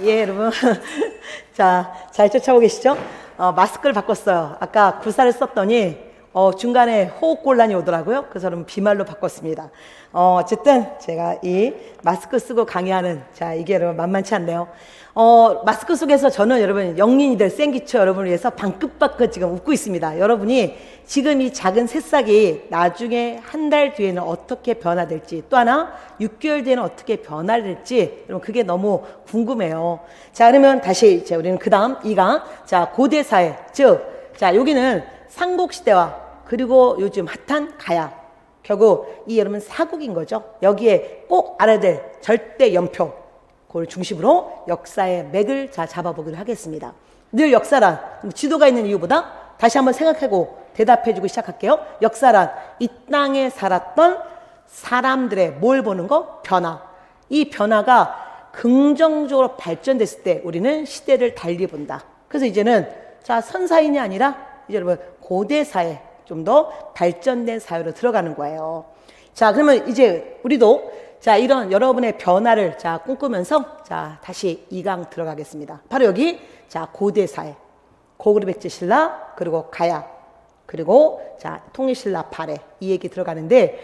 예, 여러분. 자, 잘 쫓아오고 계시죠? 마스크를 바꿨어요. 아까 구사를 썼더니 중간에 호흡곤란이 오더라고요. 그래서 여러분 비말로 바꿨습니다. 어쨌든 제가 이 마스크 쓰고 강의하는, 자, 이게 여러분 만만치 않네요. 마스크 속에서 저는 여러분 영린이들, 생기처 여러분을 위해서 방긋방긋 지금 웃고 있습니다. 여러분이 지금 이 작은 새싹이 나중에 한 달 뒤에는 어떻게 변화될지, 또 하나 6개월 뒤에는 어떻게 변화될지, 여러분 그게 너무 궁금해요. 자, 그러면 다시 이제 우리는 그 다음 2강, 자, 고대사회, 즉, 자, 여기는 삼국시대와 그리고 요즘 핫한 가야, 결국 이 여러분 사국인 거죠. 여기에 꼭 알아야 될 절대 연표, 그걸 중심으로 역사의 맥을 잡아보기로 하겠습니다. 늘 역사란 지도가 있는 이유보다 다시 한번 생각하고 대답해주고 시작할게요. 역사란 이 땅에 살았던 사람들의 뭘 보는 거? 변화. 이 변화가 긍정적으로 발전됐을 때 우리는 시대를 달리 본다. 그래서 이제는 자, 선사인이 아니라 이제 여러분 고대 사회, 좀 더 발전된 사회로 들어가는 거예요. 자, 그러면 이제 우리도 자, 이런 여러분의 변화를 자, 꿈꾸면서 자, 다시 2강 들어가겠습니다. 바로 여기 자, 고대 사회, 고구려 백제 신라, 그리고 가야, 그리고 자, 통일신라 발해, 이 얘기 들어가는데,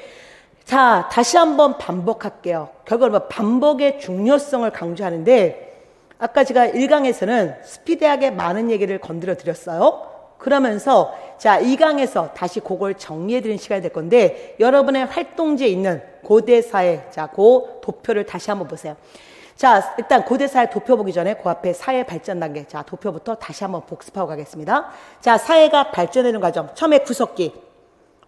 자, 다시 한번 반복할게요. 결국 반복의 중요성을 강조하는데, 아까 제가 1강에서는 스피디하게 많은 얘기를 건드려 드렸어요. 그러면서 자, 2강에서 다시 그걸 정리해 드리는 시간이 될 건데, 여러분의 활동지에 있는 고대사회, 자, 그 도표를 다시 한번 보세요. 자, 일단 고대사회 도표 보기 전에 그 앞에 사회 발전 단계, 자, 도표부터 다시 한번 복습하고 가겠습니다. 자, 사회가 발전하는 과정, 처음에 구석기,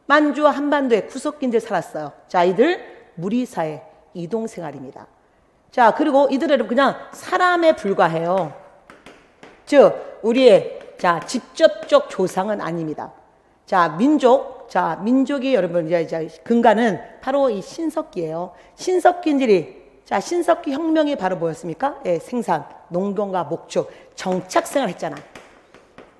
만주와 한반도에 구석기인들 살았어요. 자, 이들 무리사회, 이동생활입니다. 자, 그리고 이들은 그냥 사람에 불과해요. 즉, 우리의 자, 직접적 조상은 아닙니다. 자, 민족, 자, 민족이 여러분 이제 근간은 바로 이 신석기예요. 신석기인들이, 자, 신석기 혁명이 바로 뭐였습니까? 예, 생산, 농경과 목축, 정착생활 했잖아.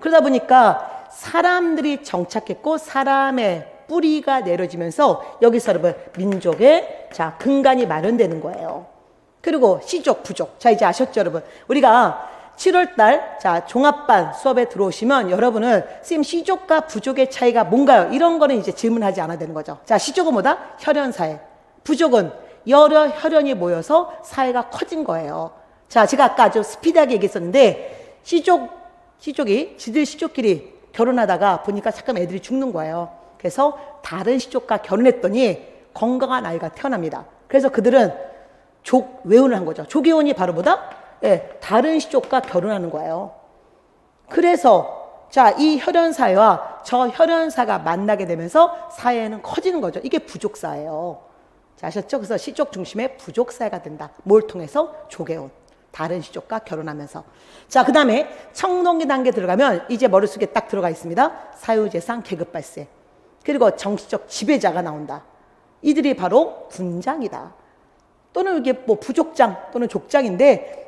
그러다 보니까 사람들이 정착했고 사람의 뿌리가 내려지면서 여기서 여러분 민족의 자, 근간이 마련되는 거예요. 그리고 시족, 부족. 자, 이제 아셨죠, 여러분? 우리가 7월달 자, 종합반 수업에 들어오시면 여러분은 쌤 시족과 부족의 차이가 뭔가요? 이런 거는 이제 질문하지 않아야 되는 거죠. 자, 시족은 뭐다? 혈연사회. 부족은 여러 혈연이 모여서 사회가 커진 거예요. 자, 제가 아까 아주 스피드하게 얘기했었는데 시족이 지들 시족끼리 결혼하다가 보니까 잠깐 애들이 죽는 거예요. 그래서 다른 시족과 결혼했더니 건강한 아이가 태어납니다. 그래서 그들은 족외혼을 한 거죠. 족외혼이 바로 뭐다? 예, 다른 시족과 결혼하는 거예요. 그래서 자, 이 혈연사회와 저 혈연사가 만나게 되면서 사회는 커지는 거죠. 이게 부족사예요. 자, 아셨죠? 그래서 시족 중심의 부족사회가 된다. 뭘 통해서? 족외혼. 다른 시족과 결혼하면서. 자, 그 다음에 청동기 단계 들어가면 이제 머릿속에 딱 들어가 있습니다. 사유재산 계급 발생. 그리고 정치적 지배자가 나온다. 이들이 바로 군장이다. 또는 이게 뭐 부족장 또는 족장인데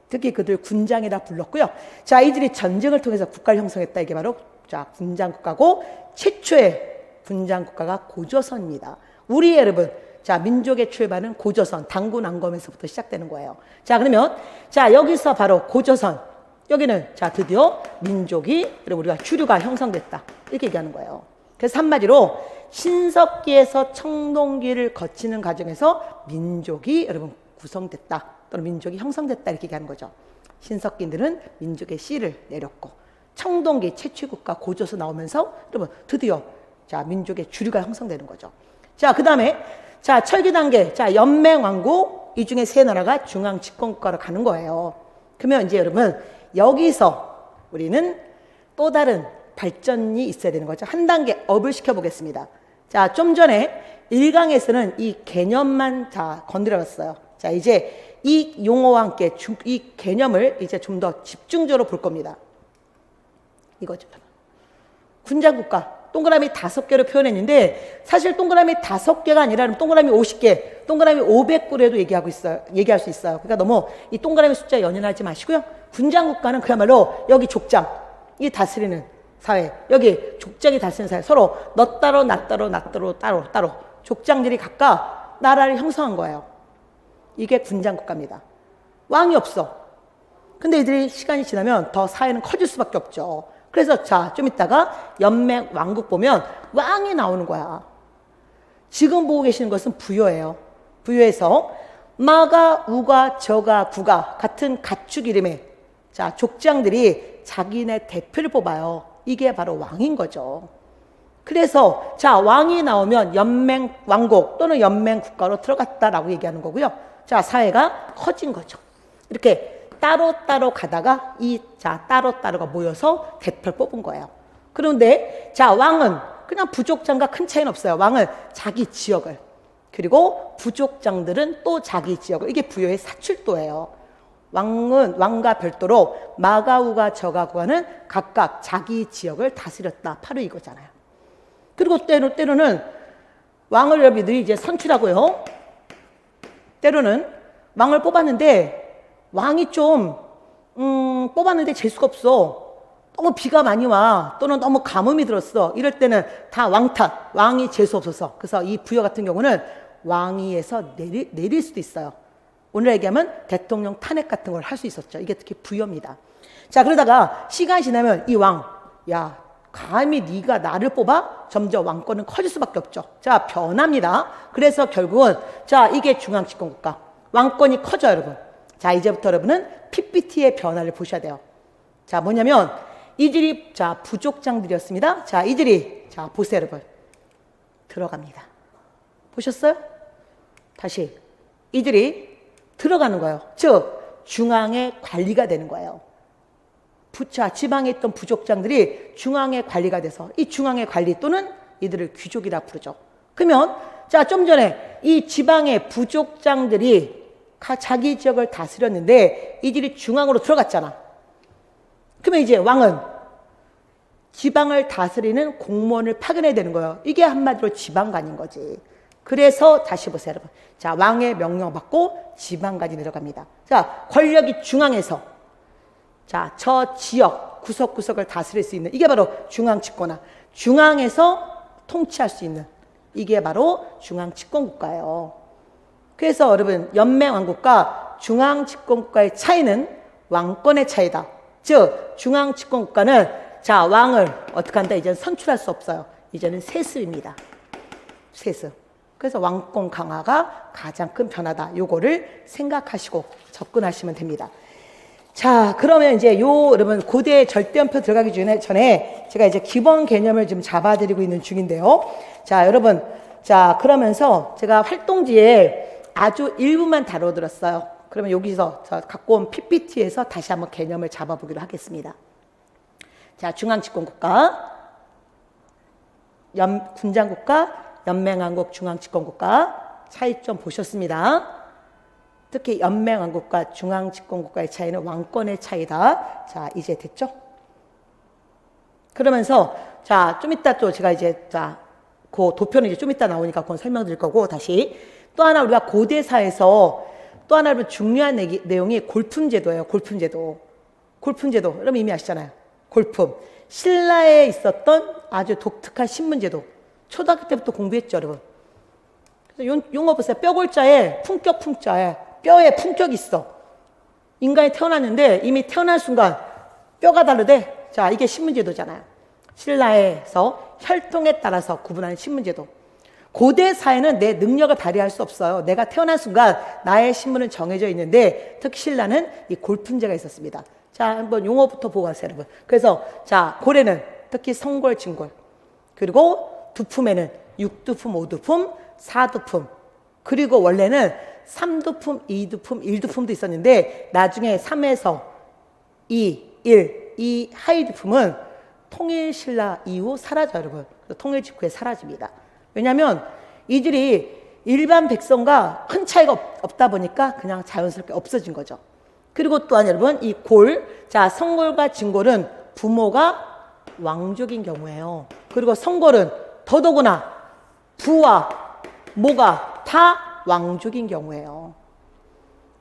특히 그들 군장이라 불렀고요. 자, 이들이 전쟁을 통해서 국가를 형성했다. 이게 바로 자, 군장 국가고 최초의 군장 국가가 고조선입니다. 우리 여러분, 자, 민족의 출발은 고조선, 당군왕검에서부터 시작되는 거예요. 자, 그러면 자, 여기서 바로 고조선, 여기는 자, 드디어 민족이 그리고 우리가 주류가 형성됐다. 이렇게 얘기하는 거예요. 그래서 한마디로 신석기에서 청동기를 거치는 과정에서 민족이 여러분 구성됐다. 또는 민족이 형성됐다 이렇게 얘기하는 거죠. 신석기인들은 민족의 씨를 내렸고 청동기 최초국가 고조선 나오면서 여러분 드디어 자, 민족의 주류가 형성되는 거죠. 자, 그 다음에 자, 철기 단계, 자, 연맹왕국, 이 중에 세 나라가 중앙 집권국가로 가는 거예요. 그러면 이제 여러분 여기서 우리는 또 다른 발전이 있어야 되는 거죠. 한 단계 업을 시켜보겠습니다. 자, 좀 전에 1강에서는 이 개념만 자, 건드려봤어요. 자, 이제 이 용어와 함께 이 개념을 이제 좀 더 집중적으로 볼 겁니다. 이거죠. 군장국가, 동그라미 5개로 표현했는데 사실 동그라미 5개가 아니라 동그라미 50개, 동그라미 500개라도 얘기할 수 있어요. 그러니까 너무 이 동그라미 숫자 연연하지 마시고요. 군장국가는 그야말로 여기 족장, 이 다스리는 사회, 여기 족장이 다스리는 사회, 서로 너 따로 나 따로 나 따로 따로 족장들이 각각 나라를 형성한 거예요. 이게 군장국가입니다. 왕이 없어. 근데 이들이 시간이 지나면 더 사회는 커질 수밖에 없죠. 그래서 자, 좀 이따가 연맹 왕국 보면 왕이 나오는 거야. 지금 보고 계시는 것은 부여예요. 부여에서 마가, 우가, 저가, 구가 같은 가축 이름에 자, 족장들이 자기네 대표를 뽑아요. 이게 바로 왕인 거죠. 그래서 자, 왕이 나오면 연맹 왕국 또는 연맹 국가로 들어갔다라고 얘기하는 거고요. 자, 사회가 커진 거죠. 이렇게 따로따로 가다가 자, 따로따로가 모여서 대표를 뽑은 거예요. 그런데 자, 왕은 그냥 부족장과 큰 차이는 없어요. 왕은 자기 지역을, 그리고 부족장들은 또 자기 지역을, 이게 부여의 사출도예요. 왕은 왕과 별도로 마가우가 저가구가는 각각 자기 지역을 다스렸다. 바로 이거잖아요. 그리고 때로는 왕을 여러분들이 이제 선출하고요. 때로는 왕을 뽑았는데 왕이 좀 뽑았는데 재수가 없어. 너무 비가 많이 와. 또는 너무 가뭄이 들었어. 이럴 때는 다 왕 탓. 왕이 재수 없어서. 그래서 이 부여 같은 경우는 왕위에서 내릴 수도 있어요. 오늘 얘기하면 대통령 탄핵 같은 걸 할 수 있었죠. 이게 특히 부여입니다. 자, 그러다가 시간이 지나면 이 왕, 야, 감히 네가 나를 뽑아? 점점 왕권은 커질 수밖에 없죠. 자, 변합니다. 그래서 결국은 자, 이게 중앙집권국가. 왕권이 커져요, 여러분. 자, 이제부터 여러분은 PPT의 변화를 보셔야 돼요. 자, 뭐냐면 이들이 자, 부족장들이었습니다. 자, 이들이 자, 보세요, 여러분. 들어갑니다. 보셨어요? 다시 이들이 들어가는 거예요. 즉 중앙의 관리가 되는 거예요. 자, 지방에 있던 부족장들이 중앙의 관리가 돼서 이 중앙의 관리 또는 이들을 귀족이라 부르죠. 그러면 자, 좀 전에 이 지방의 부족장들이 자기 지역을 다스렸는데 이들이 중앙으로 들어갔잖아. 그러면 이제 왕은 지방을 다스리는 공무원을 파견해야 되는 거예요. 이게 한마디로 지방관인 거지. 그래서 다시 보세요, 여러분. 자, 왕의 명령 받고 지방까지 내려갑니다. 자, 권력이 중앙에서 자, 저 지역 구석구석을 다스릴 수 있는 이게 바로 중앙 집권화. 중앙에서 통치할 수 있는 이게 바로 중앙 집권 국가예요. 그래서 여러분, 연맹 왕국과 중앙 집권 국가의 차이는 왕권의 차이다. 즉, 중앙 집권 국가는 자, 왕을 어떻게 한다? 이제는 선출할 수 없어요. 이제는 세습입니다. 세습. 그래서 왕권 강화가 가장 큰 변화다. 요거를 생각하시고 접근하시면 됩니다. 자, 그러면 이제 여러분 고대 절대연표 들어가기 전에 제가 이제 기본 개념을 좀 잡아드리고 있는 중인데요. 자, 여러분, 자, 그러면서 제가 활동지에 아주 일부만 다뤄들었어요. 그러면 여기서 갖고 온 PPT에서 다시 한번 개념을 잡아보기로 하겠습니다. 자, 중앙집권국가, 군장국가, 연맹왕국, 중앙집권국가 차이점 보셨습니다. 특히 연맹왕국과 중앙집권국가의 차이는 왕권의 차이다. 자, 이제 됐죠? 그러면서 자, 좀 이따 또 제가 이제 자, 그 도표는 이제 좀 이따 나오니까 그건 설명드릴 거고 다시 또 하나 우리가 고대사에서 또 하나 중요한 내용이 골품제도예요. 골품제도. 골품제도. 여러분 이미 아시잖아요. 골품. 신라에 있었던 아주 독특한 신문제도. 초등학교 때부터 공부했죠, 여러분. 그래서 용어 보세요. 뼈골자에 품격 품자에 뼈에 품격이 있어. 인간이 태어났는데 이미 태어난 순간 뼈가 다르대. 자, 이게 신문제도잖아요. 신라에서 혈통에 따라서 구분하는 신문제도. 고대 사회는 내 능력을 발휘할 수 없어요. 내가 태어난 순간 나의 신분은 정해져 있는데 특히 신라는 이 골품제가 있었습니다. 자, 한번 용어부터 보고 가세요, 여러분. 그래서 자, 고래는 특히 성골, 진골. 그리고 두품에는 육두품, 오두품, 사두품. 그리고 원래는 삼두품, 이두품, 일두품도 있었는데 나중에 3에서 2, 1, 이 하위두품은 통일신라 이후 사라져요, 여러분. 통일 직후에 사라집니다. 왜냐하면 이들이 일반 백성과 큰 차이가 없다 보니까 그냥 자연스럽게 없어진 거죠. 그리고 또한 여러분 이 골, 자, 성골과 진골은 부모가 왕족인 경우예요. 그리고 성골은 더더구나 부와 모가 다 왕족인 경우예요.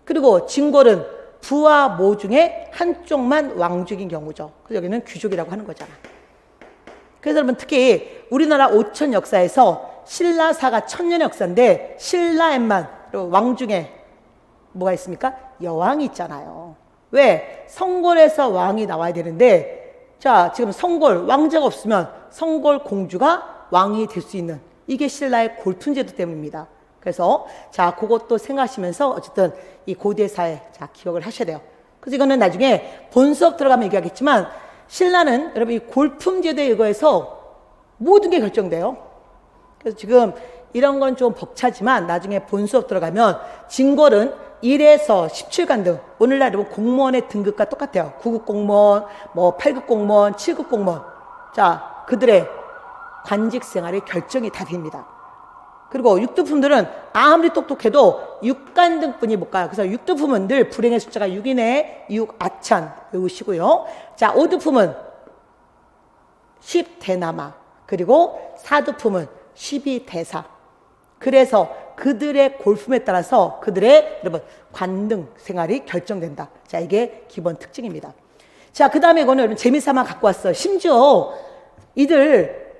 그리고 진골은 부와 모 중에 한쪽만 왕족인 경우죠. 그래서 여기는 귀족이라고 하는 거잖아. 그래서 여러분 특히 우리나라 5천 역사에서 신라사가 1000년의 역사인데 신라에만 왕 중에 뭐가 있습니까? 여왕이 있잖아요. 왜? 성골에서 왕이 나와야 되는데, 자, 지금 성골, 왕자가 없으면 성골 공주가 왕이 될 수 있는, 이게 신라의 골품제도 때문입니다. 그래서, 자, 그것도 생각하시면서 어쨌든 이 고대 사회, 자, 기억을 하셔야 돼요. 그래서 이거는 나중에 본 수업 들어가면 얘기하겠지만, 신라는 여러분 이 골품제도에 의거해서 모든 게 결정돼요. 그래서 지금 이런 건 좀 벅차지만 나중에 본 수업 들어가면 진골은 1에서 17관 등 오늘날 여러분 공무원의 등급과 똑같아요. 9급 공무원, 뭐 8급 공무원, 7급 공무원. 자, 그들의 관직 생활의 결정이 다 됩니다. 그리고 육두품들은 아무리 똑똑해도 6관 등뿐이 못 가요. 그래서 육두품은 늘 불행의 숫자가 6이네, 6아찬 외우시고요. 자, 5두품은 10대나마, 그리고 4두품은 12대사. 그래서 그들의 골품에 따라서 그들의 여러분 관등 생활이 결정된다. 자, 이게 기본 특징입니다. 자, 그 다음에 이거는 여러분 재미삼아 갖고 왔어요. 심지어 이들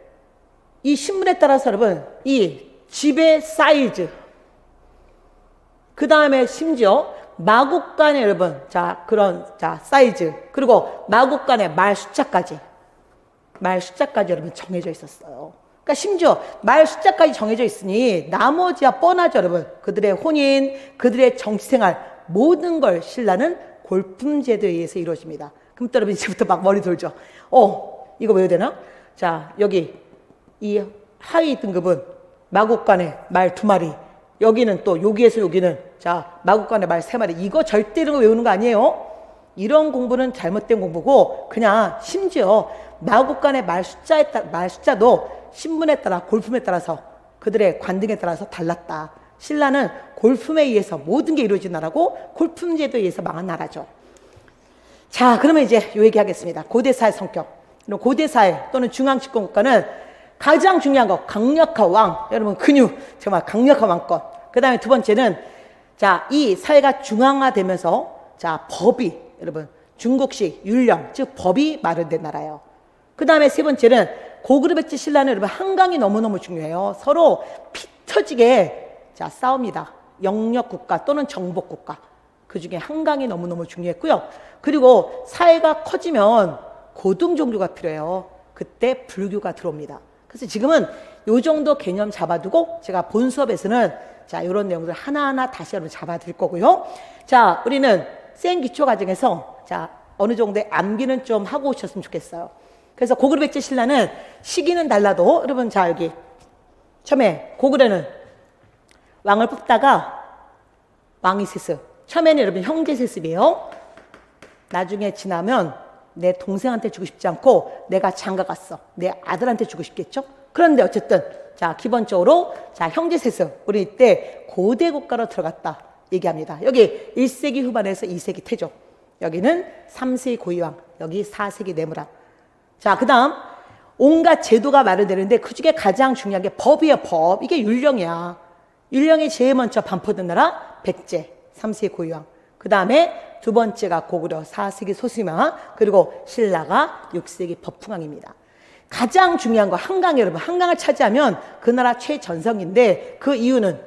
이 신문에 따라서 여러분 이 집의 사이즈, 그 다음에 심지어 마국간의 여러분 자 그런 자 사이즈, 그리고 마국간의 말 숫자까지 여러분 정해져 있었어요. 그러니까 심지어 말 숫자까지 정해져 있으니 나머지야 뻔하죠, 여러분. 그들의 혼인, 그들의 정치생활 모든 걸 신라는 골품제도에 의해서 이루어집니다. 그럼 또 여러분 이제부터 막 머리 돌죠. 이거 외워야 되나? 자, 여기 이 하위 등급은 마국간의 말 2마리, 여기는 또 여기에서 여기는 자 마국간의 말 3마리. 이거 절대 이런 거 외우는 거 아니에요. 이런 공부는 잘못된 공부고, 그냥 심지어 마국간의 말 숫자도 신분에 따라 골품에 따라서 그들의 관등에 따라서 달랐다. 신라는 골품에 의해서 모든 게 이루어진 나라고 골품제도에 의해서 망한 나라죠. 자, 그러면 이제 요 얘기하겠습니다. 고대사의 성격. 고대사회 또는 중앙집권국가는 가장 중요한 거 강력한 왕, 여러분 근육, 정말 강력한 왕권. 그 다음에 두 번째는 자, 이 사회가 중앙화되면서 자 법이 여러분 중국식 율령, 즉 법이 마련된 나라예요. 그 다음에 세 번째는 고구려백제 신라는 여러분 한강이 너무너무 중요해요. 서로 피 터지게 자 싸웁니다. 영역국가 또는 정복국가, 그 중에 한강이 너무너무 중요했고요. 그리고 사회가 커지면 고등종교가 필요해요. 그때 불교가 들어옵니다. 그래서 지금은 요 정도 개념 잡아두고 제가 본 수업에서는 자 이런 내용들 하나하나 다시 여러분 잡아드릴 거고요. 자, 우리는 센 기초 과정에서 자 어느 정도의 암기는 좀 하고 오셨으면 좋겠어요. 그래서 고구려백제 신라는 시기는 달라도 여러분 자 여기 처음에 고구려는 왕을 뽑다가 왕이 세습, 처음에는 여러분 형제 세습이에요. 나중에 지나면 내 동생한테 주고 싶지 않고 내가 장가 갔어, 내 아들한테 주고 싶겠죠. 그런데 어쨌든 자 기본적으로 자 형제 세습, 우리 이때 고대 국가로 들어갔다 얘기합니다. 여기 1세기 후반에서 2세기 태조, 여기는 3세기 고이왕, 여기 4세기 내무랑. 자, 그 다음 온갖 제도가 마련되는데 그 중에 가장 중요한 게 법이에요. 법. 이게 율령이야. 율령이 제일 먼저 반포된 나라 백제 3세기 고이왕, 그 다음에 두 번째가 고구려 4세기 소수민왕, 그리고 신라가 6세기 법흥왕입니다. 가장 중요한 거 한강이에요. 여러분 한강을 차지하면 그 나라 최전성인데 그 이유는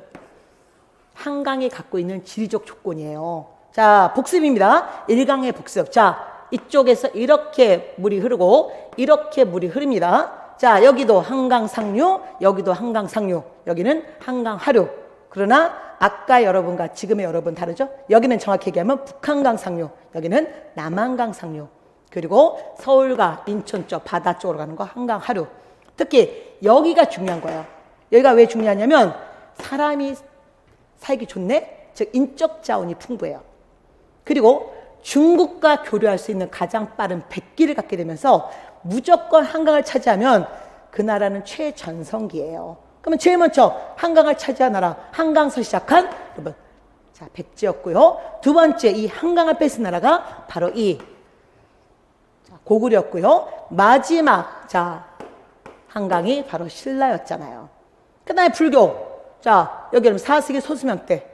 한강이 갖고 있는 지리적 조건이에요. 자, 복습입니다. 일강의 복습. 자, 이쪽에서 이렇게 물이 흐르고 이렇게 물이 흐릅니다. 자, 여기도 한강 상류, 여기도 한강 상류, 여기는 한강 하류. 그러나 아까 여러분과 지금의 여러분 다르죠? 여기는 정확히 얘기하면 북한강 상류, 여기는 남한강 상류. 그리고 서울과 인천 쪽 바다 쪽으로 가는 거 한강 하류. 특히 여기가 중요한 거예요. 여기가 왜 중요하냐면 사람이 살기 좋네? 즉 인적 자원이 풍부해요. 그리고 중국과 교류할 수 있는 가장 빠른 백기를 갖게 되면서 무조건 한강을 차지하면 그 나라는 최전성기예요. 그러면 제일 먼저 한강을 차지한 나라, 한강서 시작한 여러분 자 백제였고요. 두 번째 이 한강을 뺏은 나라가 바로 이 자, 고구려였고요. 마지막 자 한강이 바로 신라였잖아요. 그 다음에 불교. 자, 여기 여러분 4세기 소수명 때.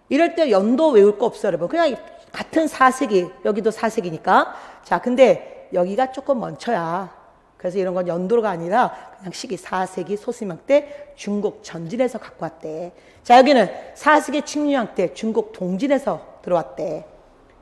이럴 때 연도 외울 거 없어요, 여러분. 그냥 같은 4세기, 여기도 4세기니까. 자, 근데 여기가 조금 먼저야. 그래서 이런 건 연도가 아니라 그냥 시기 4세기 소수명 때 중국 전진에서 갖고 왔대. 자, 여기는 4세기 칭류왕 때 중국 동진에서 들어왔대.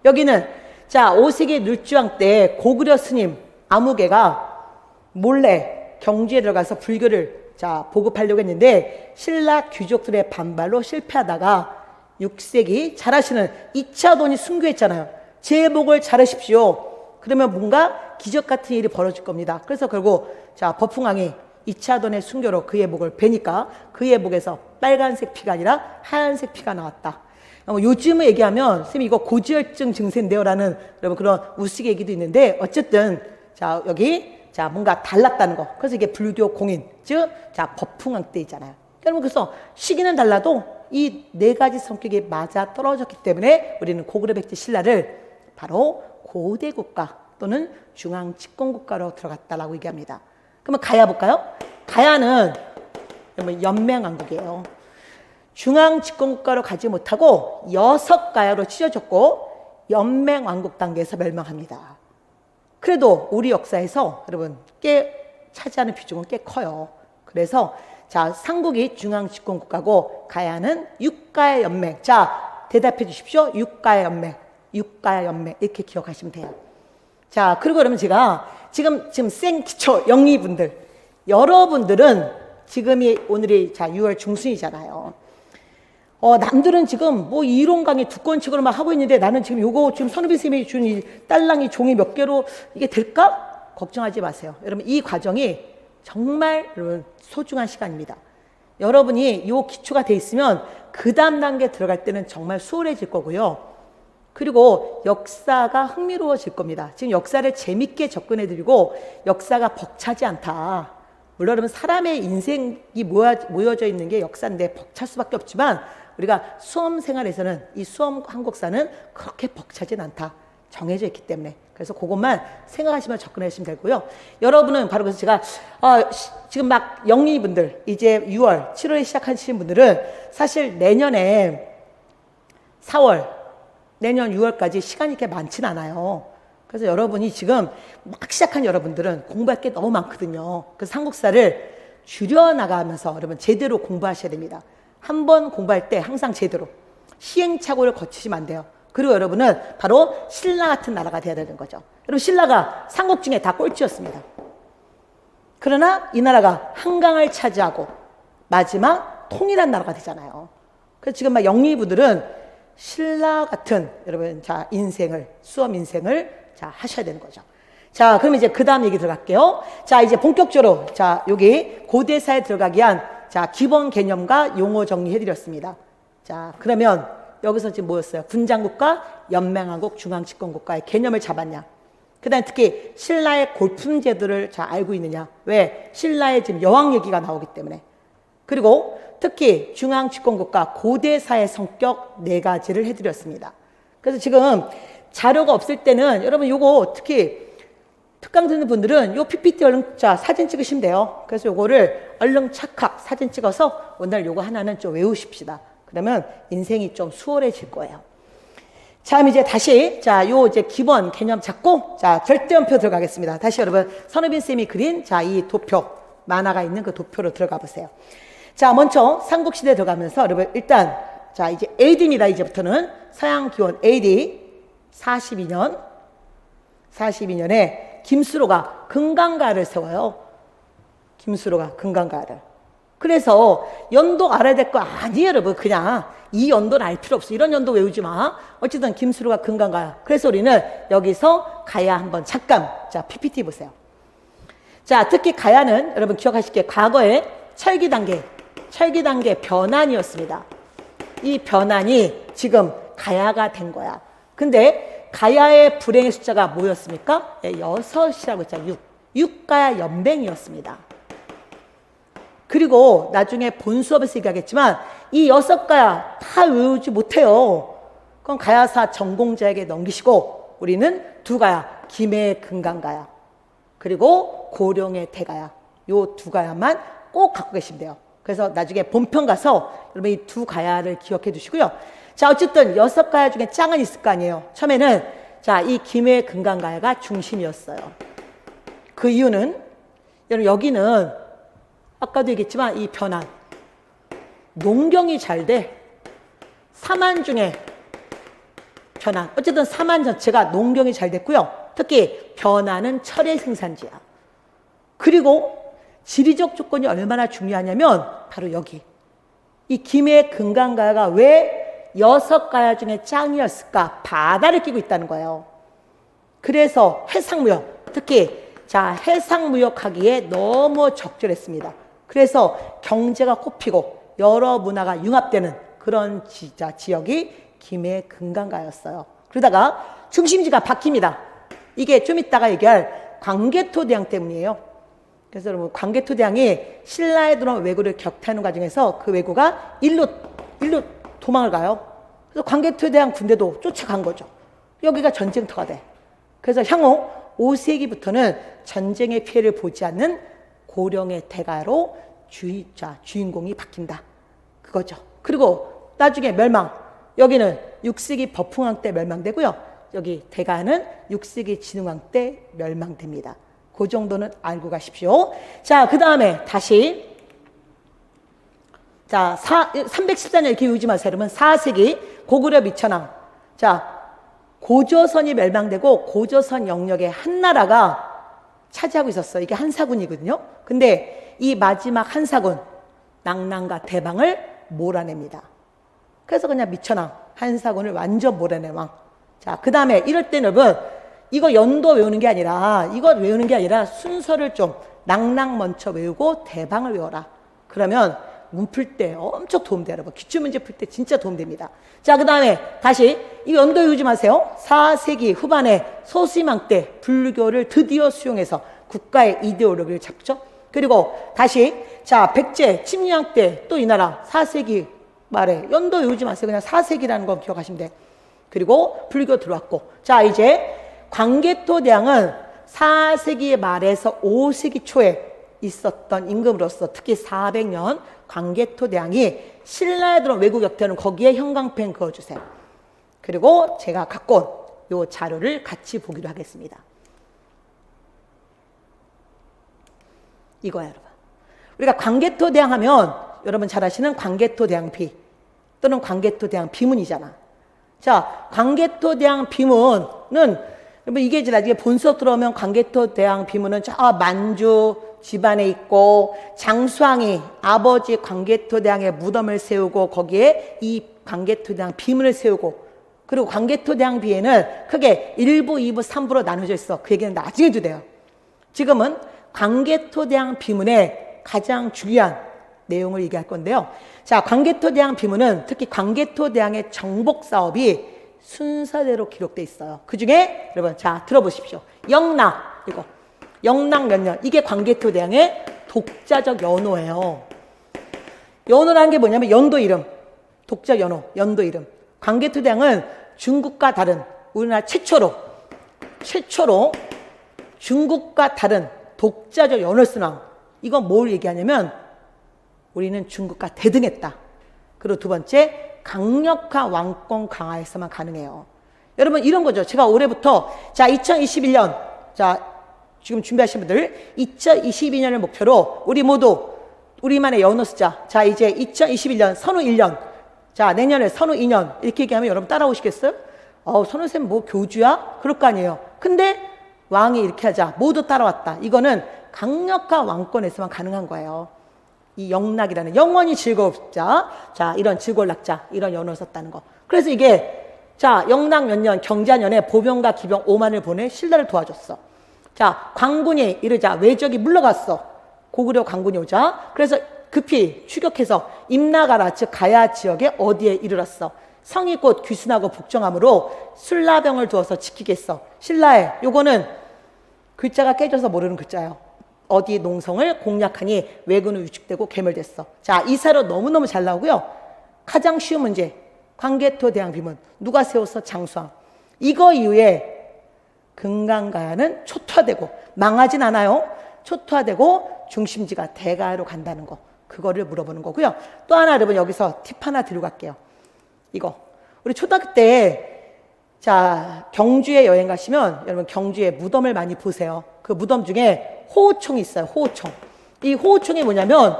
여기는 자, 5세기 눌주왕 때 고구려 스님 아무개가 몰래 경주에 들어가서 불교를 자, 보급하려고 했는데 신라 귀족들의 반발로 실패하다가 6세기 잘 아시는 이차돈이 순교했잖아요. 제 목을 자르십시오. 그러면 뭔가 기적 같은 일이 벌어질 겁니다. 그래서 결국 자, 법흥왕이 이차돈의 순교로 그의 목을 베니까 그의 목에서 빨간색 피가 아니라 하얀색 피가 나왔다. 요즘에 얘기하면 선생님 이거 고지혈증 증세인데요 라는 여러분 그런 우스개 얘기도 있는데 어쨌든 자, 여기 자, 뭔가 달랐다는 거. 그래서 이게 불교 공인, 즉, 자, 법흥왕 때이잖아요. 여러분, 그래서 시기는 달라도 이 네 가지 성격이 맞아 떨어졌기 때문에 우리는 고구려 백제 신라를 바로 고대 국가 또는 중앙 집권국가로 들어갔다라고 얘기합니다. 그러면 가야 볼까요? 가야는 연맹왕국이에요. 중앙 집권국가로 가지 못하고 6가야로 찢어졌고 연맹왕국 단계에서 멸망합니다. 그래도 우리 역사에서 여러분 꽤 차지하는 비중은 꽤 커요. 그래서 자, 삼국이 중앙 집권 국가고 가야는 6가야 연맹. 자, 대답해 주십시오. 6가야 연맹. 6가야 연맹. 이렇게 기억하시면 돼요. 자, 그리고 그러면 제가 지금 생기초 영리분들 여러분들은 지금이 오늘이 자 6월 중순이잖아요. 남들은 지금 뭐 이론 강의 두권책으로 막 하고 있는데 나는 지금 요거 지금 선우빈 선생님이 준 이 딸랑이 종이 몇 개로 이게 될까? 걱정하지 마세요. 여러분 이 과정이 정말 여러분 소중한 시간입니다. 여러분이 요 기초가 돼 있으면 그 다음 단계 들어갈 때는 정말 수월해질 거고요. 그리고 역사가 흥미로워질 겁니다. 지금 역사를 재밌게 접근해 드리고 역사가 벅차지 않다. 물론 여러분 사람의 인생이 모여져 있는 게 역사인데 벅찰 수밖에 없지만 우리가 수험 생활에서는 이 수험 한국사는 그렇게 벅차진 않다. 정해져 있기 때문에. 그래서 그것만 생각하시면 접근하시면 되고요. 여러분은 바로 그래서 제가 지금 막 영리분들 이제 6월, 7월에 시작하시는 분들은 사실 내년에 4월, 내년 6월까지 시간이 이렇게 많진 않아요. 그래서 여러분이 지금 막 시작한 여러분들은 공부할 게 너무 많거든요. 그래서 한국사를 줄여나가면서 여러분 제대로 공부하셔야 됩니다. 한 번 공부할 때 항상 제대로 시행착오를 거치시면 안 돼요. 그리고 여러분은 바로 신라 같은 나라가 돼야 되는 거죠. 여러분 신라가 삼국 중에 다 꼴찌였습니다. 그러나 이 나라가 한강을 차지하고 마지막 통일한 나라가 되잖아요. 그래서 지금 막 영리부들은 신라 같은 여러분 자 인생을 수험 인생을 자 하셔야 되는 거죠. 자, 그럼 이제 그 다음 얘기 들어갈게요. 자, 이제 본격적으로 자 여기 고대사에 들어가기 위한 자 기본 개념과 용어 정리해드렸습니다. 자, 그러면 여기서 지금 뭐였어요? 군장국가, 연맹왕국, 중앙집권국가의 개념을 잡았냐? 그 다음에 특히 신라의 골품제도를 잘 알고 있느냐? 왜? 신라의 지금 여왕 얘기가 나오기 때문에. 그리고 특히 중앙집권국가 고대사의 성격 4가지를 해드렸습니다. 그래서 지금 자료가 없을 때는 여러분 요거 특히 특강 듣는 분들은 요 PPT 얼른 자 사진 찍으시면 돼요. 그래서 요거를 얼른 착각 사진 찍어서 오늘 요거 하나는 좀 외우십시다. 그러면 인생이 좀 수월해질 거예요. 자, 이제 다시 자, 요 이제 기본 개념 잡고 자, 절대원표 들어가겠습니다. 다시 여러분 선우빈 쌤이 그린 자, 이 도표 만화가 있는 그 도표로 들어가 보세요. 자, 먼저 삼국시대 들어가면서 여러분 일단 자, 이제 AD입니다. 이제부터는 서양 기원 AD 42년에 김수로가 금강가를 세워요. 김수로가 금강가를. 그래서 연도 알아야 될 거 아니에요, 여러분. 그냥 이 연도는 알 필요 없어. 이런 연도 외우지 마. 어쨌든 김수로가 금강가야. 그래서 우리는 여기서 가야 한번 잠깐 자 PPT 보세요. 자, 특히 가야는 여러분 기억하실게요. 과거에 철기 단계 변환이었습니다. 이 변환이 지금 가야가 된 거야. 근데 가야의 불행의 숫자가 뭐였습니까? 6이라고 했잖아요. 6가야 연맹이었습니다. 그리고 나중에 본 수업에서 얘기하겠지만 이 6가야 다 외우지 못해요. 그럼 가야사 전공자에게 넘기시고 우리는 2가야 김해의 금강가야 그리고 고령의 대가야 요 2가야만 꼭 갖고 계시면 돼요. 그래서 나중에 본편 가서 여러분 이 2가야를 기억해 두시고요. 자, 어쨌든 6가야 중에 짱은 있을 거 아니에요. 처음에는 자, 이 김해의 금강가야가 중심이었어요. 그 이유는 여러분 여기는 아까도 얘기했지만 이 변환 농경이 잘 돼. 3안 중에 변환. 어쨌든 삼안 전체가 농경이 잘 됐고요. 특히 변화는 철의 생산지야. 그리고 지리적 조건이 얼마나 중요하냐면 바로 여기. 이 김해 금강가야가 왜 6가야 중에 짱이었을까? 바다를 끼고 있다는 거예요. 그래서 해상무역, 특히 해상무역하기에 너무 적절했습니다. 그래서 경제가 꼽히고 여러 문화가 융합되는 그런 지역이 김해 금강가였어요. 그러다가 중심지가 바뀝니다. 이게 좀 이따가 얘기할 광개토대왕 때문이에요. 그래서 여러분 광개토대왕이 신라에 들어온 왜구를 격퇴하는 과정에서 그 왜구가 일로 도망을 가요. 그래서 광개토대왕 군대도 쫓아간 거죠. 여기가 전쟁터가 돼. 그래서 향후 5세기부터는 전쟁의 피해를 보지 않는 고령의 대가로 주인공이 바뀐다. 그거죠. 그리고 나중에 멸망. 여기는 6세기 버풍왕 때 멸망되고요. 여기 대가는 6세기 진흥왕 때 멸망됩니다. 그 정도는 알고 가십시오. 자, 그 다음에 다시 314년 이렇게 외우지 마세요. 여러분 4세기 고구려 미천왕. 고조선이 멸망되고 고조선 영역의 한나라가 차지하고 있었어요. 이게 한사군이거든요. 근데 이 마지막 한사군 낙랑과 대방을 몰아냅니다. 그래서 그냥 미천왕 한사군을 완전 몰아낸 왕. 그 다음에 이럴 때는 여러분 이거 연도 외우는 게 아니라 순서를 좀 낙랑 먼저 외우고 대방을 외워라. 그러면 문 풀 때 엄청 도움돼요. 여러분 기출문제 풀 때 진짜 도움됩니다. 그 다음에 다시 이 연도 외우지 마세요. 4세기 후반에 소심왕 때 불교를 드디어 수용해서 국가의 이데올로기를 잡죠. 그리고 다시 백제 침략 때 또 이 나라 4세기 말에 연도 외우지 마세요. 그냥 4세기라는 거 기억하시면 돼. 그리고 불교 들어왔고 이제 광개토대왕은 4세기 말에서 5세기 초에 있었던 임금으로서 특히 400년 광개토대왕이 신라에 들어온 왜구 격퇴는 거기에 형광펜 그어주세요. 그리고 제가 갖고 온 이 자료를 같이 보기로 하겠습니다. 이거야 여러분. 우리가 광개토대왕 하면 여러분 잘 아시는 광개토대왕비 또는 광개토대왕 비문이잖아. 광개토대왕 비문은 이게 나중에 본수업 들어오면 광개토대왕 비문은 만주 집안에 있고 장수왕이 아버지 광개토대왕의 무덤을 세우고 거기에 이 광개토대왕 비문을 세우고 그리고 광개토대왕 비에는 크게 1부, 2부, 3부로 나눠져 있어. 그 얘기는 나중에 해도 돼요. 지금은 광개토대왕 비문의 가장 중요한 내용을 얘기할 건데요. 광개토대왕 비문은 특히 광개토대왕의 정복 사업이 순서대로 기록되어 있어요. 그 중에 여러분 들어보십시오. 영락 이거 영락 몇 년 이게 광개토대왕의 독자적 연호예요. 연호라는 게 뭐냐면 연도 이름 독자 연호 연도 이름. 광개토대왕은 중국과 다른 우리나라 최초로 중국과 다른 독자적 연호를 쓴 왕. 이건 뭘 얘기하냐면 우리는 중국과 대등했다. 그리고 두 번째 강력한 왕권 강화에서만 가능해요. 여러분 이런 거죠. 제가 올해부터 2021년 지금 준비하신 분들 2022년을 목표로 우리 모두 우리만의 연호 쓰자. 이제 2021년 선후 1년 내년에 선후 2년 이렇게 얘기하면 여러분 따라오시겠어요? 선우쌤 뭐 교주야? 그럴 거 아니에요. 근데 왕이 이렇게 하자 모두 따라왔다. 이거는 강력한 왕권에서만 가능한 거예요. 이 영락이라는 영원히 즐거웁자 이런 즐거울 낙자 이런 연호를 썼다는 거. 그래서 이게 영락 몇 년 경자년에 보병과 기병 5만을 보내 신라를 도와줬어. 광군이 이르자 외적이 물러갔어. 고구려 광군이 오자. 그래서 급히 추격해서 임나가라 즉 가야 지역에 어디에 이르렀어. 성이 곧 귀순하고 복종함으로 술라병을 두어서 지키겠어. 신라에 요거는 글자가 깨져서 모르는 글자예요. 어디 농성을 공략하니 왜군은 위축되고 괴멸됐어. 이사로 너무너무 잘 나오고요. 가장 쉬운 문제 광개토대왕 비문 누가 세웠어? 장수왕. 이거 이후에 금강가야는 초토화되고 망하진 않아요. 초토화되고 중심지가 대가야로 간다는 거. 그거를 물어보는 거고요. 또 하나 여러분 여기서 팁 하나 드리고 갈게요. 이거 우리 초등학교 때 경주에 여행 가시면 여러분 경주에 무덤을 많이 보세요. 그 무덤 중에 호호총이 있어요. 호호총. 이 호호총이 뭐냐면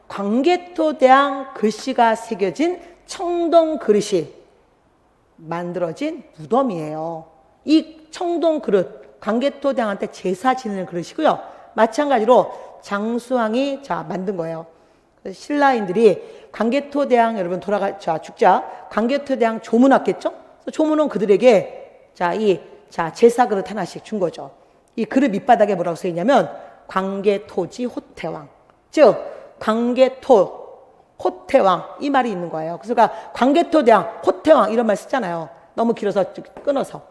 광개토대왕 글씨가 새겨진 청동 그릇이 만들어진 무덤이에요. 이 청동 그릇, 광개토대왕한테 제사 지내는 그릇이고요. 마찬가지로 장수왕이 만든 거예요. 신라인들이 광개토대왕 여러분 죽자 광개토대왕 조문 왔겠죠? 조문은 그들에게 제사 그릇 하나씩 준 거죠. 이 그릇 밑바닥에 뭐라고 써 있냐면 광개토지 호태왕, 즉 광개토 호태왕 이 말이 있는 거예요. 그래서 광개토대왕 호태왕 이런 말 쓰잖아요. 너무 길어서 끊어서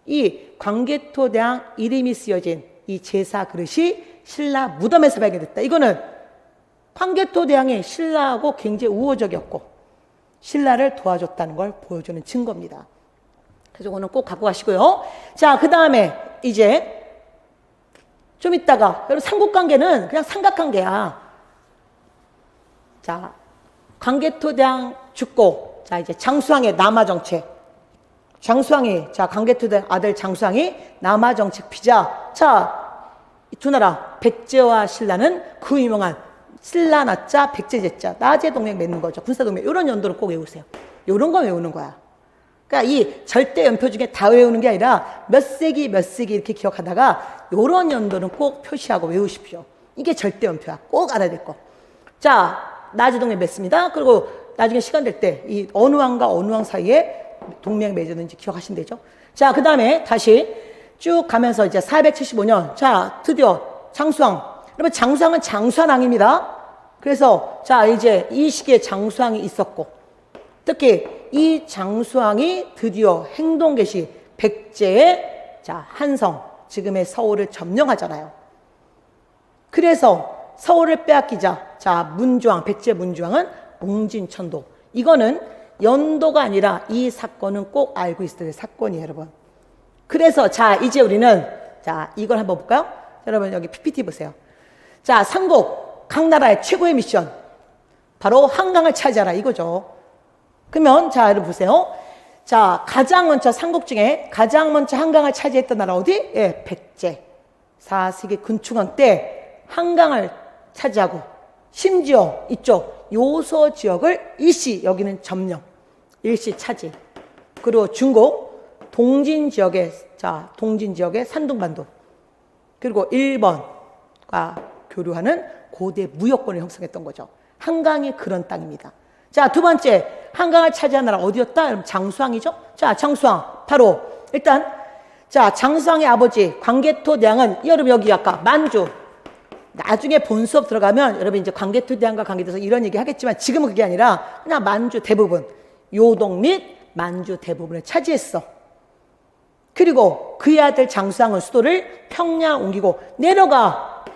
이 광개토대왕 이름이 쓰여진 이 제사 그릇이 신라 무덤에서 발견됐다. 이거는 광개토대왕이 신라하고 굉장히 우호적이었고 신라를 도와줬다는 걸 보여주는 증거입니다. 그래서 오늘 꼭 갖고 가시고요. 자, 그 다음에 이제 좀 이따가 여러분 삼국관계는 그냥 삼각관계야. 자, 광개토대왕 죽고 이제 장수왕의 남하정책. 장수왕이 광개토대왕 아들 장수왕이 남하정책 피자. 두 나라 백제와 신라는 그 유명한 신라 나자 백제 제자 나제 동맹 맺는 거죠. 군사 동맹. 이런 연도를 꼭 외우세요. 이런 거 외우는 거야. 그러니까 이 절대 연표 중에 다 외우는 게 아니라 몇 세기 이렇게 기억하다가 이런 연도는 꼭 표시하고 외우십시오. 이게 절대 연표야. 꼭 알아야 될 거. 나제 동맹 맺습니다. 그리고 나중에 시간 될 때 이 어느 왕과 어느 왕 사이에 동맹 맺었는지 기억하시면 되죠. 그 다음에 다시 쭉 가면서 이제 475년. 드디어 장수왕. 여러분, 장수왕은 장수왕입니다. 그래서 이제 이 시기에 장수왕이 있었고, 특히 이 장수왕이 드디어 행동 개시 백제의 한성, 지금의 서울을 점령하잖아요. 그래서 서울을 빼앗기자 문조왕, 백제 문조왕은 몽진천도. 이거는 연도가 아니라 이 사건은 꼭 알고 있어야 될 사건이에요, 여러분. 그래서 이제 우리는 이걸 한번 볼까요? 여러분 여기 PPT 보세요. 삼국 각 나라의 최고의 미션 바로 한강을 차지하라 이거죠. 그러면 여러분 보세요. 가장 먼저 삼국 중에 가장 먼저 한강을 차지했던 나라 어디? 예, 백제. 4세기 근충왕 때 한강을 차지하고 심지어 이쪽 요소 지역을 일시 여기는 점령, 일시 차지. 그리고 중국 동진 지역의 산둥반도 그리고 일본과 교류하는 고대 무역권을 형성했던 거죠. 한강이 그런 땅입니다. 두 번째 한강을 차지한 나라 어디였다? 여러분 장수왕이죠. 장수왕 바로 일단 장수왕의 아버지 광개토대왕은 여러분 여기 아까 만주 나중에 본 수업 들어가면 여러분 이제 광개토대왕과 관계돼서 이런 얘기 하겠지만 지금은 그게 아니라 그냥 만주 대부분 요동 및 만주 대부분을 차지했어. 그리고 그의 아들 장수왕은 수도를 평양 옮기고 내려가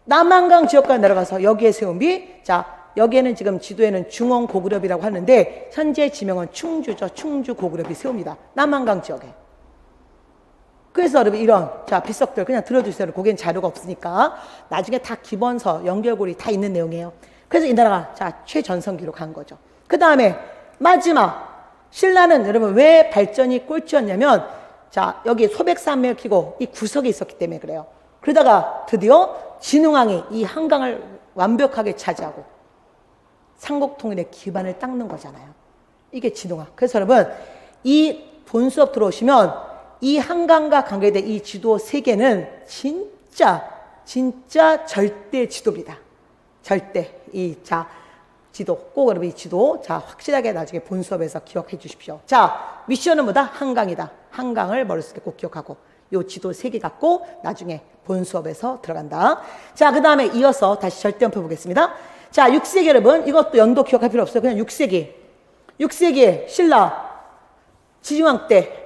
남한강 지역까지 내려가서 여기에 세운 비 여기에는 지금 지도에는 중원 고구려이라고 하는데 현재 지명은 충주죠. 충주 고구려이 세웁니다. 남한강 지역에. 그래서 여러분 이런 비석들 그냥 들어주세요. 거기엔 자료가 없으니까 나중에 다 기본서 연결고리 다 있는 내용이에요. 그래서 이 나라가 최전성 기록한 거죠. 그 다음에 마지막 신라는 여러분 왜 발전이 꼴찌였냐면 여기 소백산맥을 끼고 이 구석에 있었기 때문에 그래요. 그러다가 드디어 진흥왕이 이 한강을 완벽하게 차지하고 삼국통일의 기반을 닦는 거잖아요. 이게 진흥왕. 그래서 여러분 이 본 수업 들어오시면 이 한강과 관계된 이 지도 세 개는 진짜 절대 지도입니다. 절대 지도 꼭 여러분 이 지도 확실하게 나중에 본 수업에서 기억해 주십시오. 미션은 뭐다? 한강이다. 한강을 머릿속에 꼭 기억하고 요 지도 세 개 갖고 나중에 본 수업에서 들어간다. 그 다음에 이어서 다시 절대연표 보겠습니다. 6세기 여러분 이것도 연도 기억할 필요 없어요. 그냥 6세기에 신라 지중왕 때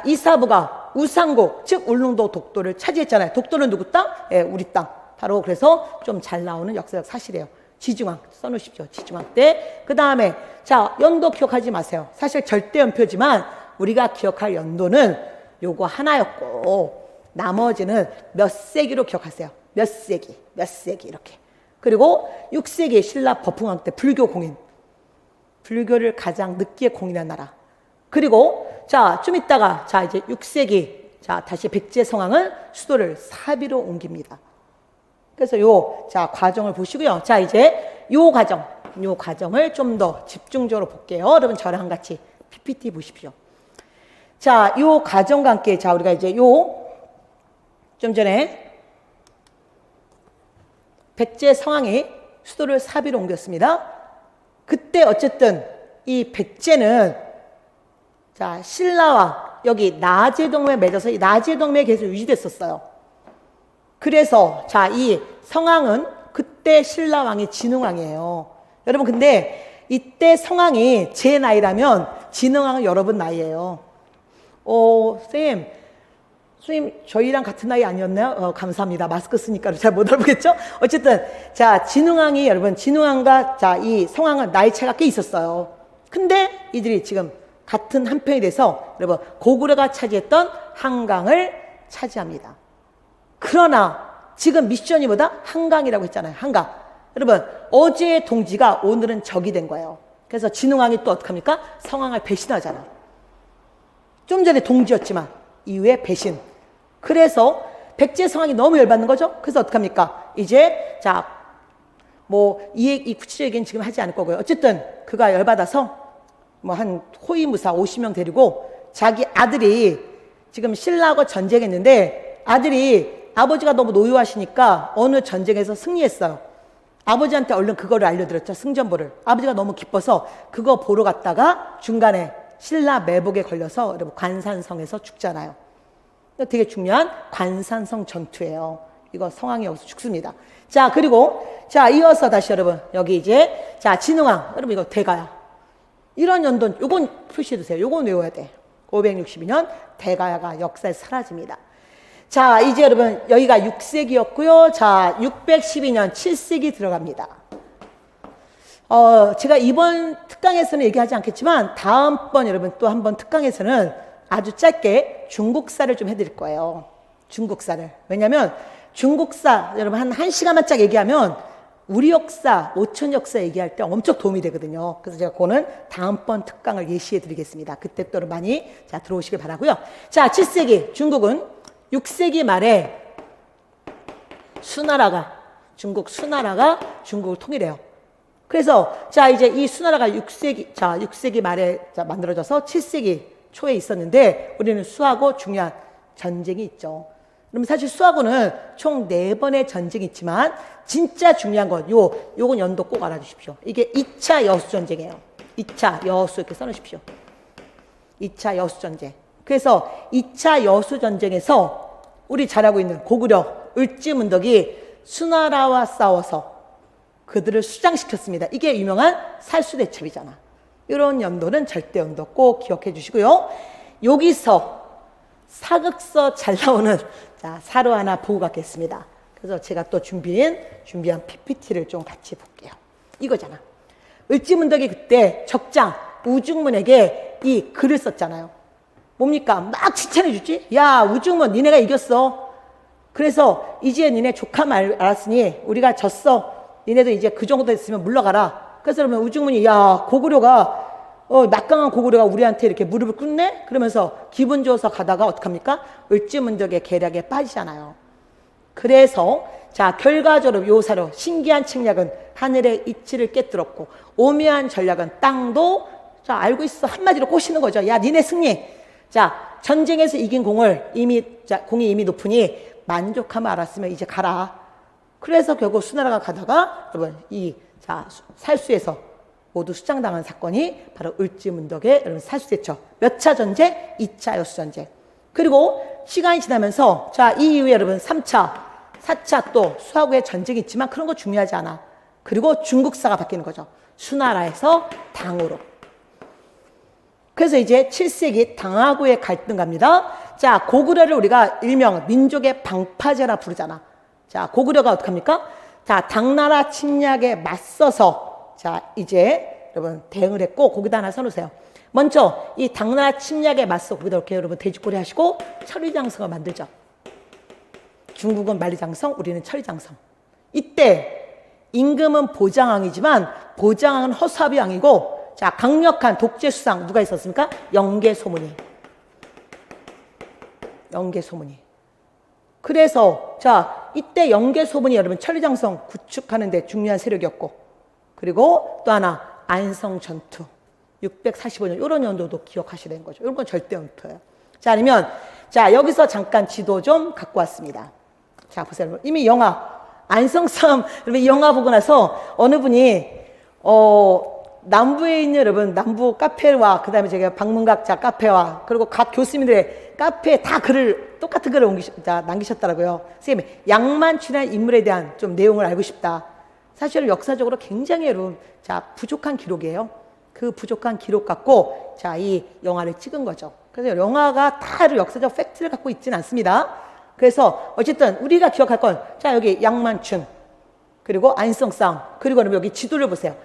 이사부가 우상국 즉 울릉도 독도를 차지했잖아요. 독도는 누구 땅? 예, 우리 땅. 바로 그래서 좀 잘 나오는 역사적 사실이에요. 지중왕 써놓으십시오. 지중왕 때. 그 다음에 연도 기억하지 마세요. 사실 절대연표지만 우리가 기억할 연도는 요거 하나였고 나머지는 몇 세기로 기억하세요. 몇 세기 이렇게. 그리고 6세기 신라 버풍왕 때 불교 공인. 불교를 가장 늦게 공인한 나라. 그리고 좀 있다가 이제 6세기 다시 백제 성왕은 수도를 사비로 옮깁니다. 그래서 요 과정을 보시고요. 이제 요 과정을 좀 더 집중적으로 볼게요. 여러분 저랑 같이 PPT 보십시오. 자, 요 과정과 함께, 자, 우리가 이제 좀 전에 백제 성왕이 수도를 사비로 옮겼습니다. 그때 어쨌든 이 백제는 자, 신라와 여기 나제동맹에 맺어서 이 나제동맹이 계속 유지됐었어요. 그래서 자, 이 성왕은 그때 신라왕이 진흥왕이에요. 여러분, 근데 이때 성왕이 제 나이라면 진흥왕은 여러분 나이예요. 선생님, 저희랑 같은 나이 아니었나요? 감사합니다. 마스크 쓰니까 잘 못 알아보겠죠? 어쨌든, 자, 진흥왕이, 여러분, 진흥왕과, 자, 이 성왕은 나이 차이가 꽤 있었어요. 근데 이들이 지금 같은 한 편이 돼서, 여러분, 고구려가 차지했던 한강을 차지합니다. 그러나, 지금 미션이 뭐다? 한강이라고 했잖아요. 한강. 여러분, 어제의 동지가 오늘은 적이 된 거예요. 그래서 진흥왕이 또 어떡합니까? 성왕을 배신하잖아. 좀 전에 동지였지만, 이후에 배신. 그래서 백제 성왕이 너무 열받는 거죠. 그래서 어떡합니까? 이제 자, 뭐 이 구체적인 얘기는 지금 하지 않을 거고요. 어쨌든 그가 열받아서 뭐 한 호위무사 50명 데리고 자기 아들이 지금 신라하고 전쟁했는데 아들이 아버지가 너무 노유하시니까 어느 전쟁에서 승리했어요. 아버지한테 얼른 그거를 알려드렸죠. 승전보를. 아버지가 너무 기뻐서 그거 보러 갔다가 중간에 신라 매복에 걸려서 여러분 관산성에서 죽잖아요. 되게 중요한 관산성 전투예요. 이거 성왕이 여기서 죽습니다. 자, 그리고 자, 이어서 다시 여러분 여기 이제 자, 진흥왕. 여러분 이거 대가야. 이런 연돈 요건 표시해 두세요. 요건 외워야 돼. 562년 대가야가 역사에 사라집니다. 자, 이제 여러분 여기가 6세기였고요. 자, 612년 7세기 들어갑니다. 제가 이번 특강에서는 얘기하지 않겠지만 다음번 여러분 또 한번 특강에서는 아주 짧게 중국사를 좀 해드릴 거예요. 중국사를. 왜냐하면 중국사 여러분 한 1시간만 쫙 얘기하면 우리 역사, 오천 역사 얘기할 때 엄청 도움이 되거든요. 그래서 제가 그거는 다음번 특강을 예시해 드리겠습니다. 그때 또 많이 자 들어오시길 바라고요. 자, 7세기 중국은 6세기 말에 중국 수나라가 중국을 통일해요. 그래서 자 이제 이 수나라가 6세기 말에 만들어져서 7세기 초에 있었는데 우리는 수하고 중요한 전쟁이 있죠. 그럼 사실 수하고는 총 4번의 전쟁이 있지만 진짜 중요한 건 요건 연도 꼭 알아주십시오. 이게 2차 여수전쟁이에요. 2차 여수 이렇게 써놓으십시오. 2차 여수전쟁. 그래서 2차 여수전쟁에서 우리 잘 알고 있는 고구려 을지문덕이 수나라와 싸워서 그들을 수장시켰습니다. 이게 유명한 살수대첩이잖아. 이런 연도는 절대 연도 꼭 기억해 주시고요. 여기서 사극서 잘 나오는 자, 사료 하나 보고 가겠습니다. 그래서 제가 또 준비한 PPT를 좀 같이 볼게요. 이거잖아. 을지문덕이 그때 적장 우중문에게 이 글을 썼잖아요. 뭡니까? 막 칭찬해 주지? 야, 우중문 니네가 이겼어. 그래서 이제 니네 조카 말 알았으니 우리가 졌어. 니네도 이제 그 정도 됐으면 물러가라. 그래서 그러면 우중문이 야, 고구려가 막강한 고구려가 우리한테 이렇게 무릎을 꿇네? 그러면서 기분 좋아서 가다가 어떡합니까? 을지문덕의 계략에 빠지잖아요. 그래서 자, 결과적으로 요 사료 신기한 책략은 하늘의 이치를 깨뜨렸고 오묘한 전략은 땅도 자, 알고 있어. 한마디로 꼬시는 거죠. 야, 니네 승리. 자, 전쟁에서 이긴 공이 이미 높으니 만족하면 알았으면 이제 가라. 그래서 결국 수나라가 가다가 여러분 살수에서 모두 수장당한 사건이 바로 을지문덕의 여러분 살수대첩. 몇 차 전쟁? 2차 여수전쟁. 그리고 시간이 지나면서 자, 이 이후에 여러분 3차, 4차 또 수하고의 전쟁이 있지만 그런 거 중요하지 않아. 그리고 중국사가 바뀌는 거죠. 수나라에서 당으로. 그래서 이제 7세기 당하고의 갈등 갑니다. 자, 고구려를 우리가 일명 민족의 방파제라 부르잖아. 자, 고구려가 어떡합니까? 자, 당나라 침략에 맞서서 자, 이제 여러분 대응을 했고 거기다 하나 써놓으세요. 먼저 이 당나라 침략에 맞서 거기다 이렇게 여러분 돼지꼬리 하시고 철의장성을 만들죠. 중국은 만리장성, 우리는 철의장성. 이때 임금은 보장왕이지만 보장왕은 허수아비 왕이고 자, 강력한 독재 수상 누가 있었습니까? 영계소문이. 그래서 자, 이때 영계소문이 여러분 천리장성 구축하는 데 중요한 세력이었고 그리고 또 하나 안성전투 645년 이런 연도도 기억하셔야 되는 거죠. 이런 건 절대 음표예요. 자, 아니면 자, 여기서 잠깐 지도 좀 갖고 왔습니다. 자, 보세요. 이미 영화 안성섬, 여러분 이 영화 보고 나서 어느 분이 남부에 있는 여러분 남부 카페와 그다음에 제가 방문각자 카페와 그리고 각 교수님들의 카페에 다 글을 똑같은 글을 남기셨더라고요. 선생님, 양만춘이라는 인물에 대한 좀 내용을 알고 싶다. 사실 역사적으로 굉장히 여러분 부족한 기록이에요. 그 부족한 기록 갖고 이 영화를 찍은 거죠. 그래서 영화가 다 역사적 팩트를 갖고 있지는 않습니다. 그래서 어쨌든 우리가 기억할 건 여기 양만춘 그리고 안성싸움 그리고 여기 지도를 보세요.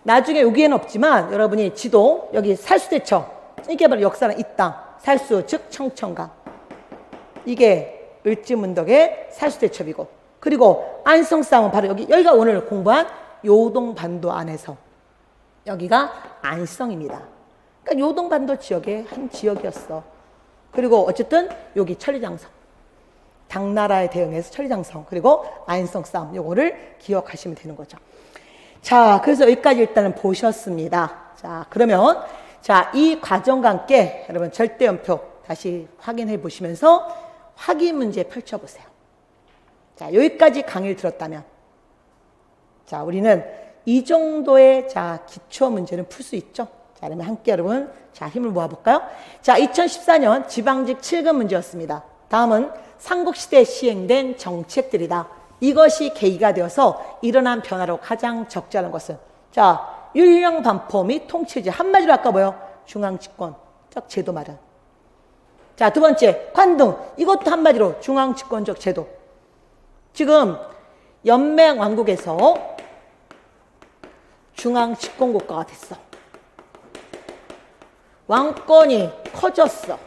나중에 여기에는 없지만 여러분이 지도 여기 살수대청 이게 바로 역사는 이 땅 살수 즉 청천강 이게 을지문덕의 살수대첩이고 그리고 안성싸움은 바로 여기가 오늘 공부한 요동반도 안에서 여기가 안성입니다. 그러니까 요동반도 지역의 한 지역이었어. 그리고 어쨌든 여기 천리장성 당나라에 대응해서 천리장성 그리고 안성 싸움 요거를 기억하시면 되는 거죠. 자, 그래서 여기까지 일단은 보셨습니다. 자, 그러면 이 과정과 함께 여러분 절대음표 다시 확인해 보시면서 확인 문제 펼쳐보세요. 자, 여기까지 강의를 들었다면 우리는 이 정도의 기초 문제는 풀 수 있죠. 자, 그러면 함께 여러분 힘을 모아볼까요? 2014년 지방직 7급 문제였습니다. 다음은 삼국시대에 시행된 정책들이다. 이것이 계기가 되어서 일어난 변화로 가장 적절한 것은 율령 반포 및 통치제 한마디로 아까 중앙집권적 제도 마련. 두 번째 관등 이것도 한마디로 중앙집권적 제도. 지금 연맹왕국에서 중앙집권국가가 됐어. 왕권이 커졌어.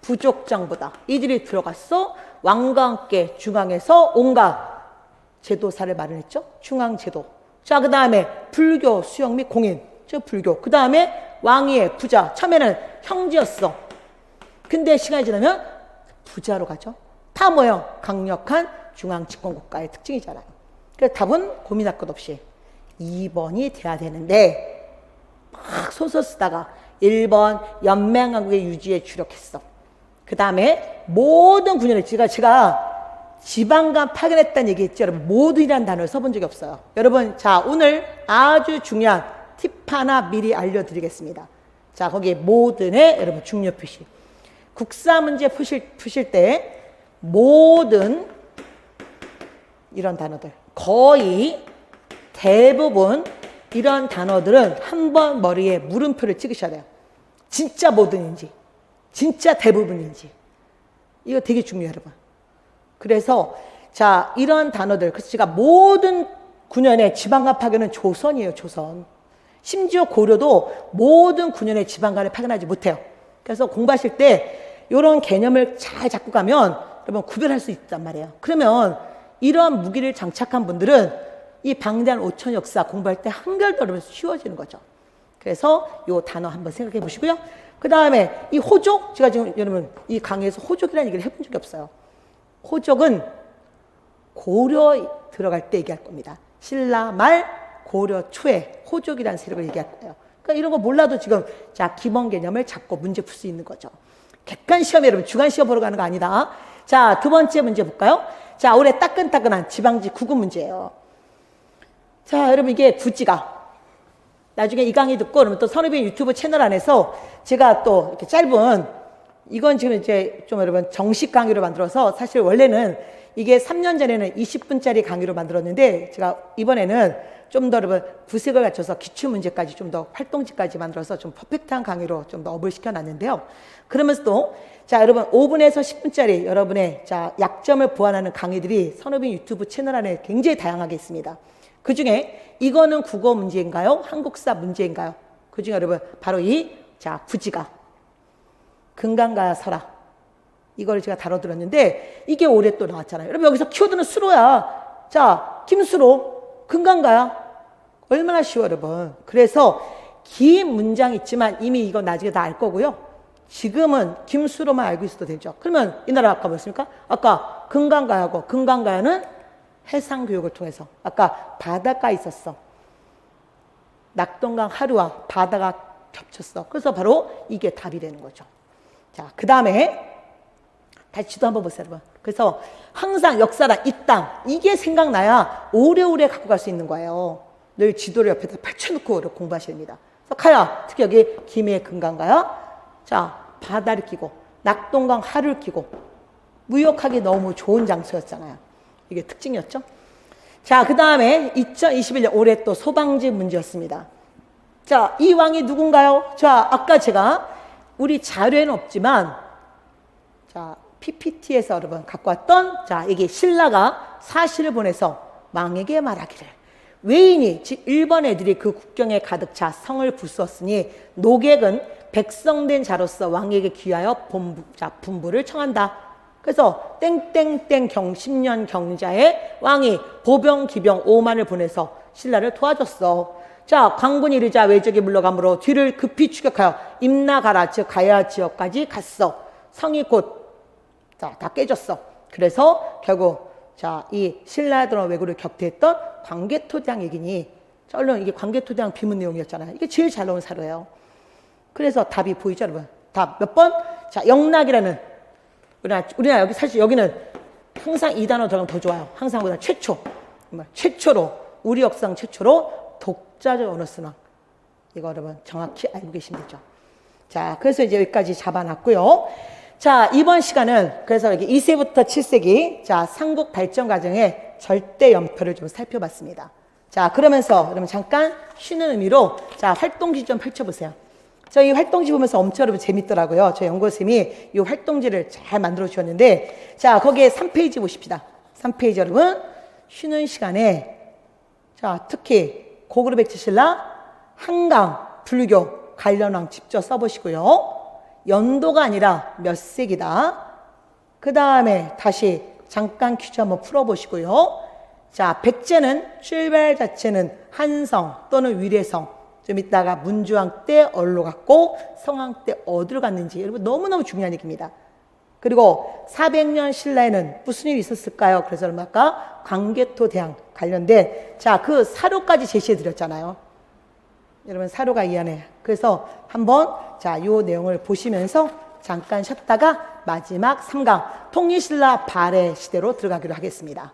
부족장보다 이들이 들어갔어. 왕과 함께 중앙에서 온갖 제도사를 마련했죠. 중앙제도. 그 다음에 불교 수용 및 공인. 불교. 그 다음에 왕위의 부자. 처음에는 형제였어. 근데 시간이 지나면 부자로 가죠. 다 뭐예요? 강력한 중앙집권국가의 특징이잖아요. 그래서 답은 고민할 것 없이 2번이 돼야 되는데 막 소설 쓰다가 1번 연맹왕국의 유지에 주력했어. 그 다음에 모든 군인을 제가 지방간 파견했다는 얘기했죠. 여러분 모든이라는 단어를 써본 적이 없어요. 여러분 오늘 아주 중요한 팁 하나 미리 알려드리겠습니다. 거기에 모든의 여러분 중요 표시. 국사 문제 푸실 때 모든 이런 단어들 거의 대부분 이런 단어들은 한번 머리에 물음표를 찍으셔야 돼요. 진짜 모든인지 진짜 대부분인지 이거 되게 중요해요, 여러분. 그래서 이런 단어들 그래서 제가 모든 9년의 지방간 파견은 조선이에요. 조선. 심지어 고려도 모든 9년의 지방간을 파견하지 못해요. 그래서 공부하실 때 이런 개념을 잘 잡고 가면 여러분 구별할 수 있단 말이에요. 그러면 이런 무기를 장착한 분들은 이 방대한 5천 역사 공부할 때 한결 더 쉬워지는 거죠. 그래서 이 단어 한번 생각해 보시고요. 그 다음에 이 호족, 제가 지금 여러분 이 강의에서 호족이라는 얘기를 해본 적이 없어요. 호족은 고려 들어갈 때 얘기할 겁니다. 신라 말 고려 초에 호족이라는 세력을 얘기할 거예요. 그러니까 이런 거 몰라도 지금 기본 개념을 잡고 문제 풀 수 있는 거죠. 객관 시험에 여러분 주간 시험 보러 가는 거 아니다. 두 번째 문제 볼까요? 올해 따끈따끈한 지방지 9급 문제예요. 여러분 이게 구지가 나중에 이 강의 듣고 그러면 또 선우빈 유튜브 채널 안에서 제가 또 이렇게 짧은 이건 지금 이제 좀 여러분 정식 강의로 만들어서 사실 원래는 이게 3년 전에는 20분짜리 강의로 만들었는데 제가 이번에는 좀 더 여러분 구색을 갖춰서 기출 문제까지 좀 더 활동지까지 만들어서 좀 퍼펙트한 강의로 좀 더 업을 시켜놨는데요. 그러면서도 여러분 5분에서 10분짜리 여러분의 약점을 보완하는 강의들이 선우빈 유튜브 채널 안에 굉장히 다양하게 있습니다. 그 중에 이거는 국어 문제인가요? 한국사 문제인가요? 그 중에 여러분 바로 이 구지가 금강가 설화 이걸 제가 다뤄드렸는데 이게 올해 또 나왔잖아요. 여러분 여기서 키워드는 수로야. 김수로 금강가야. 얼마나 쉬워 여러분. 그래서 긴 문장 있지만 이미 이거 나중에 다 알 거고요. 지금은 김수로만 알고 있어도 되죠. 그러면 이 나라 아까 뭐였습니까? 아까 금강가야고 금강가야는 해상교육을 통해서 아까 바닷가에 있었어. 낙동강 하류와 바다가 겹쳤어. 그래서 바로 이게 답이 되는 거죠. 자, 그 다음에 다시 지도 한번 보세요, 여러분. 그래서 항상 역사랑 이 땅, 이게 생각나야 오래오래 갖고 갈 수 있는 거예요. 늘 지도를 옆에다 펼쳐놓고 공부하셔야 됩니다. 그래서 가야, 특히 여기 김해 금강가야. 자, 바다를 끼고, 낙동강 하를 끼고, 무역하기 너무 좋은 장소였잖아요. 이게 특징이었죠. 자, 그 다음에 2021년 올해 또 소방지 문제였습니다. 자, 이 왕이 누군가요? 자, 아까 제가 우리 자료에는 없지만, 자, PPT에서 여러분 갖고 왔던, 자, 이게 신라가 사신을 보내서 왕에게 말하기를, 외인이, 즉 일본 애들이 그 국경에 가득 차 성을 부수었으니 노객은 백성된 자로서 왕에게 귀하여 분부를 청한다. 그래서 땡땡땡 10년 경자에 왕이 보병 기병 5만을 보내서 신라를 도와줬어. 자, 광군이 이르자 외적이 물러가므로 뒤를 급히 추격하여 임나가라, 즉 가야 지역까지 갔어. 성이 곧 다 깨졌어. 그래서 결국 자, 이 신라에 들어온 왜구를 격퇴했던 광개토대왕 얘기니, 자, 얼른 이게 광개토대왕 비문 내용이었잖아요. 이게 제일 잘 나온 사료예요. 그래서 답이 보이죠, 여러분? 답 몇 번? 자, 영락이라는, 우리나라 여기 사실 여기는 항상 이 단어 들어가면 더 좋아요. 항상보다 최초로, 우리 역사상 최초로 독자적 언어순환. 이거 여러분 정확히 알고 계시면 되죠. 자, 그래서 이제 여기까지 잡아놨고요. 자, 이번 시간은 그래서 여기 2세부터 7세기, 자, 삼국 발전 과정의 절대 연표를 좀 살펴봤습니다. 자, 그러면서 여러분 잠깐 쉬는 의미로, 자, 활동지 좀 펼쳐보세요. 저희 활동지 보면서 엄청 여러분 재밌더라고요. 저희 연구쌤이 이 활동지를 잘 만들어 주셨는데, 자, 거기에 3페이지 보십시다. 3페이지 여러분, 쉬는 시간에, 자, 특히 고구려 백제 신라 한강 불교 관련왕 직접 써보시고요. 연도가 아니라 몇 세기다. 그 다음에 다시 잠깐 퀴즈 한번 풀어보시고요. 자, 백제는 출발 자체는 한성 또는 위례성, 좀 이따가 문주왕 때 어디로 갔고 성왕 때 어디로 갔는지 여러분 너무너무 중요한 얘기입니다. 그리고 400년 신라에는 무슨 일이 있었을까요? 그래서 아까 광개토 대왕 관련된, 자, 그 사료까지 제시해 드렸잖아요. 여러분 사료가 이 안에. 그래서 한번 자, 요 내용을 보시면서 잠깐 쉬었다가 마지막 3강 통일신라 발해 시대로 들어가기로 하겠습니다.